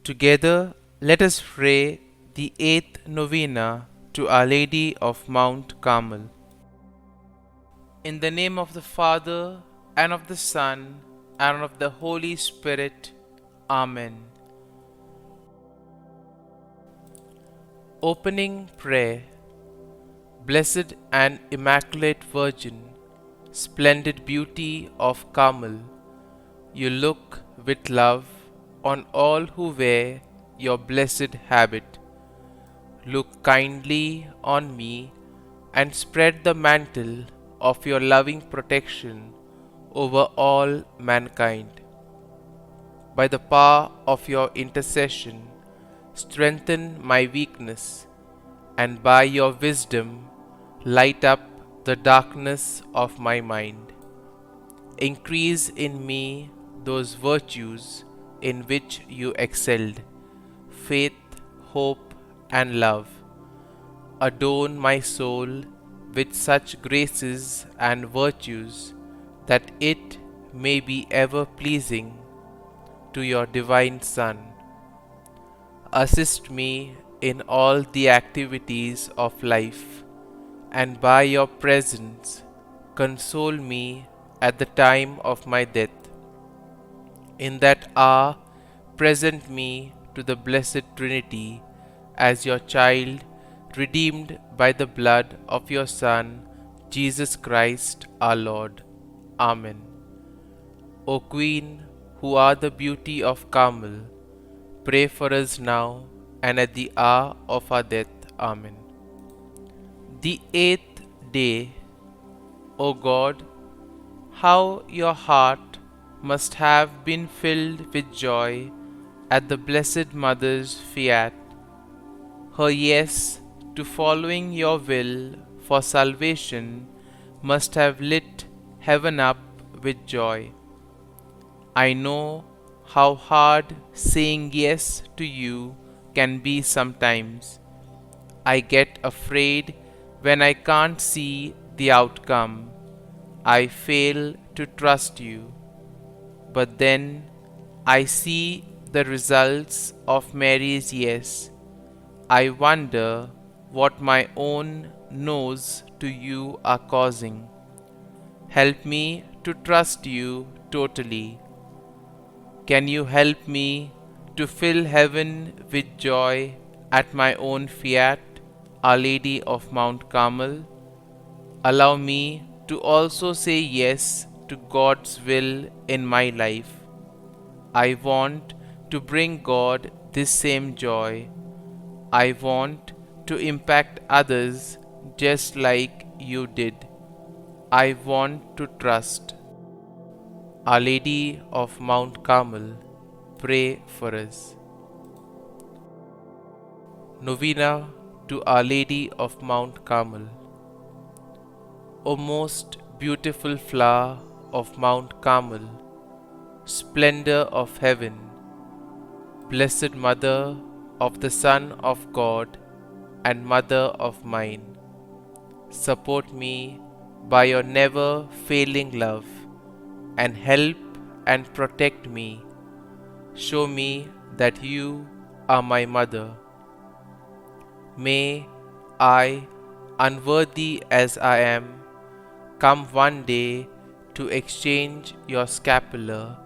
Together, let us pray the eighth novena to Our Lady of Mount Carmel. In the name of the Father, and of the Son, and of the Holy Spirit. Amen. Opening Prayer. Blessed and Immaculate Virgin, splendid beauty of Carmel, you look with love on all who wear your blessed habit. Look kindly on me and spread the mantle of your loving protection over all mankind. By the power of your intercession, strengthen my weakness, and by your wisdom, light up the darkness of my mind. Increase in me those virtues in which you excelled, faith, hope, and love. Adorn my soul with such graces and virtues that it may be ever pleasing to your divine Son. Assist me in all the activities of life, and by your presence console me at the time of my death. In that hour, present me to the Blessed Trinity as your child, redeemed by the blood of your Son, Jesus Christ our Lord. Amen. O Queen, who are the beauty of Carmel, pray for us now and at the hour of our death. Amen. The eighth day. O God, how your heart must have been filled with joy at the Blessed Mother's fiat. Her yes to following your will for salvation must have lit heaven up with joy. I know how hard saying yes to you can be sometimes. I get afraid when I can't see the outcome. I fail to trust you. But then I see the results of Mary's yes. I wonder what my own no's to you are causing. Help me to trust you totally. Can you help me to fill heaven with joy at my own fiat, Our Lady of Mount Carmel? Allow me to also say yes to God's will in my life. I want to bring God this same joy. I want to impact others just like you did. I want to trust. Our Lady of Mount Carmel, pray for us. Novena to Our Lady of Mount Carmel. O most beautiful flower of Mount Carmel, splendor of heaven, blessed Mother of the Son of God and Mother of mine, support me by your never failing love, and help and protect me. Show me that you are my mother. May I, unworthy as I am, come one day to exchange your scapular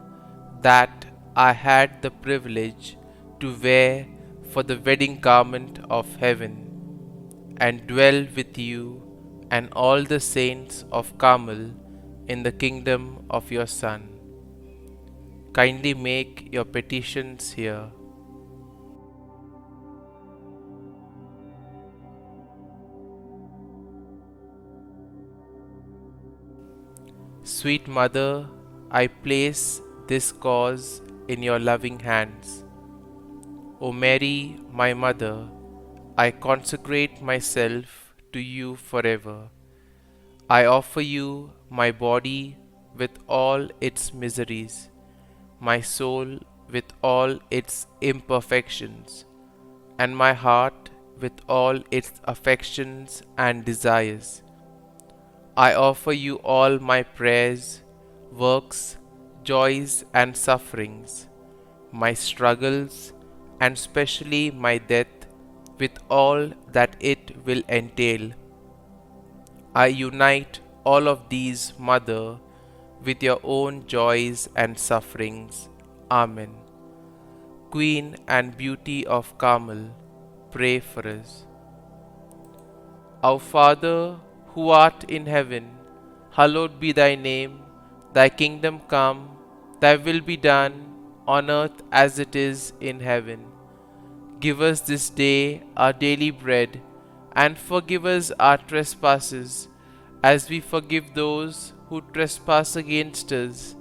that I had the privilege to wear for the wedding garment of heaven, and dwell with you and all the saints of Carmel in the kingdom of your Son. Kindly make your petitions here. Sweet Mother, I place this cause in your loving hands. O Mary, my Mother, I consecrate myself to you forever. I offer you my body with all its miseries, my soul with all its imperfections, and my heart with all its affections and desires. I offer you all my prayers, works, joys, and sufferings, my struggles, and specially my death, with all that it will entail. I unite all of these, Mother, with your own joys and sufferings. Amen. Queen and Beauty of Carmel, pray for us. Our Father, who art in heaven, hallowed be thy name. Thy kingdom come, thy will be done, on earth as it is in heaven. Give us this day our daily bread, and forgive us our trespasses, as we forgive those who trespass against us.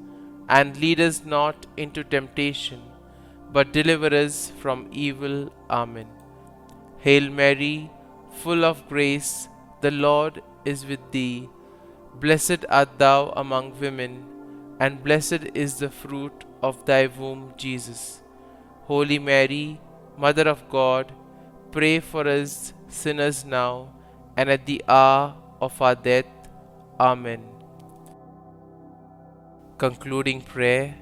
And lead us not into temptation, but deliver us from evil. Amen. Hail Mary, full of grace, the Lord is with thee. Blessed art thou among women, and blessed is the fruit of thy womb, Jesus. Holy Mary, Mother of God, pray for us sinners now and at the hour of our death. Amen. Concluding prayer.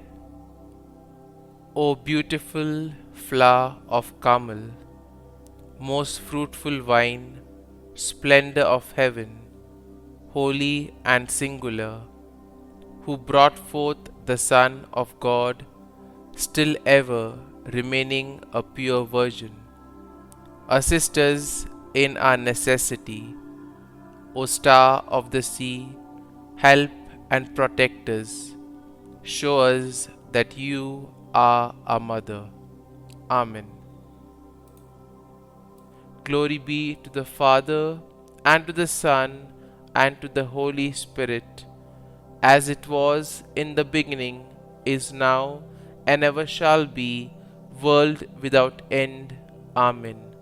O beautiful flower of Carmel, most fruitful vine, splendor of heaven, holy and singular, who brought forth the Son of God, still ever remaining a pure virgin. Assist us in our necessity, O star of the sea, help and protect us. Show us that you are our mother. Amen. Glory be to the Father, and to the Son, and to the Holy Spirit, as it was in the beginning, is now, and ever shall be, world without end. Amen.